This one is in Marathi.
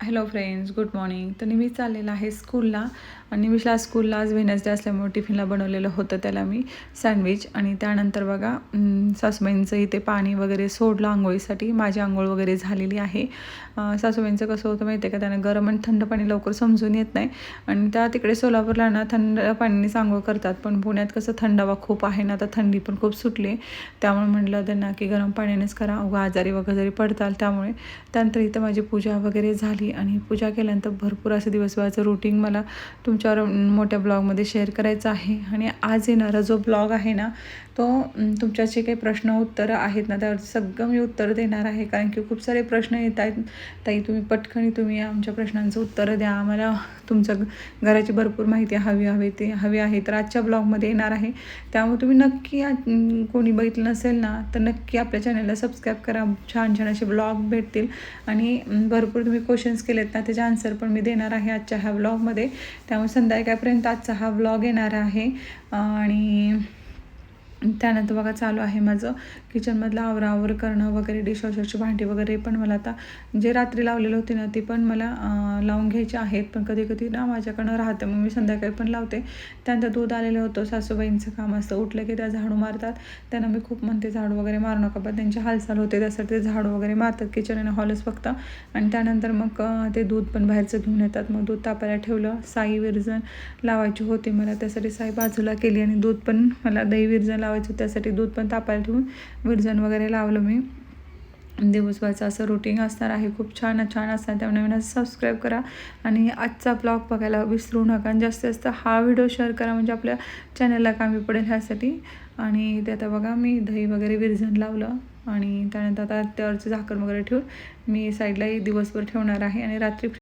Hello friends, good morning. तर निमिष चाललेला आहे स्कूलला आणि निमिषला स्कूलला आज वेनसडे असल्यामुळे टिफिनला बनवलेलं होतं त्याला मी सँडविच. आणि त्यानंतर बघा सासूबाईंचं इथे पाणी वगैरे सोडलं आंघोळीसाठी. माझी आंघोळ वगैरे झालेली आहे. सासूबाईंचं कसं होतं माहिती आहे का, त्यांना गरम आणि थंड पाणी लवकर समजून येत नाही आणि त्या तिकडे सोलापूरला ना थंड पाण्यानेच आंघोळ करतात. पण पुण्यात कसं थंडावा खूप आहे ना, आता थंडी पण खूप सुटली आहे. त्यामुळे म्हटलं त्यांना की गरम पाण्यानेच करा, उगा आजारी वगैरे पडताल. त्यामुळे त्यानंतर इथं माझी पूजा वगैरे झाली आणि पूजा केल्यानंतर भरपूर असं दिवसभराचं रुटीन मला तुमच्यावर मोठ्या ब्लॉगमध्ये शेअर करायचं आहे. आणि आज येणारा जो ब्लॉग आहे ना, तो तुमच्या जे काही प्रश्न उत्तरं आहेत ना, त्यावर सगळं मी उत्तर देणार आहे. कारण की खूप सारे प्रश्न येत आहेत. ताई तुम्ही आमच्या प्रश्नांचं उत्तरं द्या, आम्हाला तुमचं घराची भरपूर माहिती हवी आहे. तर आजच्या ब्लॉगमध्ये येणार आहे. त्यामुळे तुम्ही नक्की कोणी बघितलं नसेल ना, तर नक्की आपल्या चॅनलला सबस्क्राईब करा. छान छान असे ब्लॉग भेटतील आणि भरपूर तुम्ही क्वेश्चन्स केलेत ना, त्याचे आन्सर पण मी देणार आहे आजच्या ह्या ब्लॉगमध्ये. त्यामुळे संध्याकाळपर्यंत आजचा हा ब्लॉग येणार आहे. आणि त्यानंतर बघा चालू आहे माझं किचनमधलं आवरावर करणं वगैरे, डिशवॉशरची भांडी वगैरे पण मला आता जे रात्री लावलेलं होते ना, ते पण मला लावून घ्यायचे आहेत. पण कधी कधी ना माझ्याकडनं राहतं, मग मी संध्याकाळी पण लावते. त्यानंतर दूध आलेलं होतं. सासूबाईंचं काम असतं, उठलं की त्या झाडू मारतात. त्यांना मी खूप म्हणते झाडू वगैरे मारू नका, पण त्यांची हालचाल होते त्यासाठी ते झाडू वगैरे मारतात. किचन आणि हॉलच फक्त. आणि त्यानंतर मग ते दूध पण बाहेरचं घेऊन येतात. मग दूध तापायला ठेवलं. साई विरजण लावायची होती मला, त्यासाठी साई बाजूला केली आणि दूध पण मला दही विरजण लावायचं, त्यासाठी दूध पण तापायला ठेवून विरजण वगैरे लावलं मी. दिवसभराचं असं रुटीन असणार आहे, खूप छान असणार. त्यामुळे नवीन सबस्क्राईब करा आणि आजचा ब्लॉग बघायला विसरू नका. आणि जास्तीत जास्त हा व्हिडिओ शेअर करा, म्हणजे आपल्या चॅनलला कामी पडेल ह्यासाठी. आणि ते आता बघा मी दही वगैरे विरजण लावलं आणि त्यानंतर आता त्यावरचं झाकण वगैरे ठेवून मी साईडलाही दिवसभर ठेवणार आहे आणि रात्री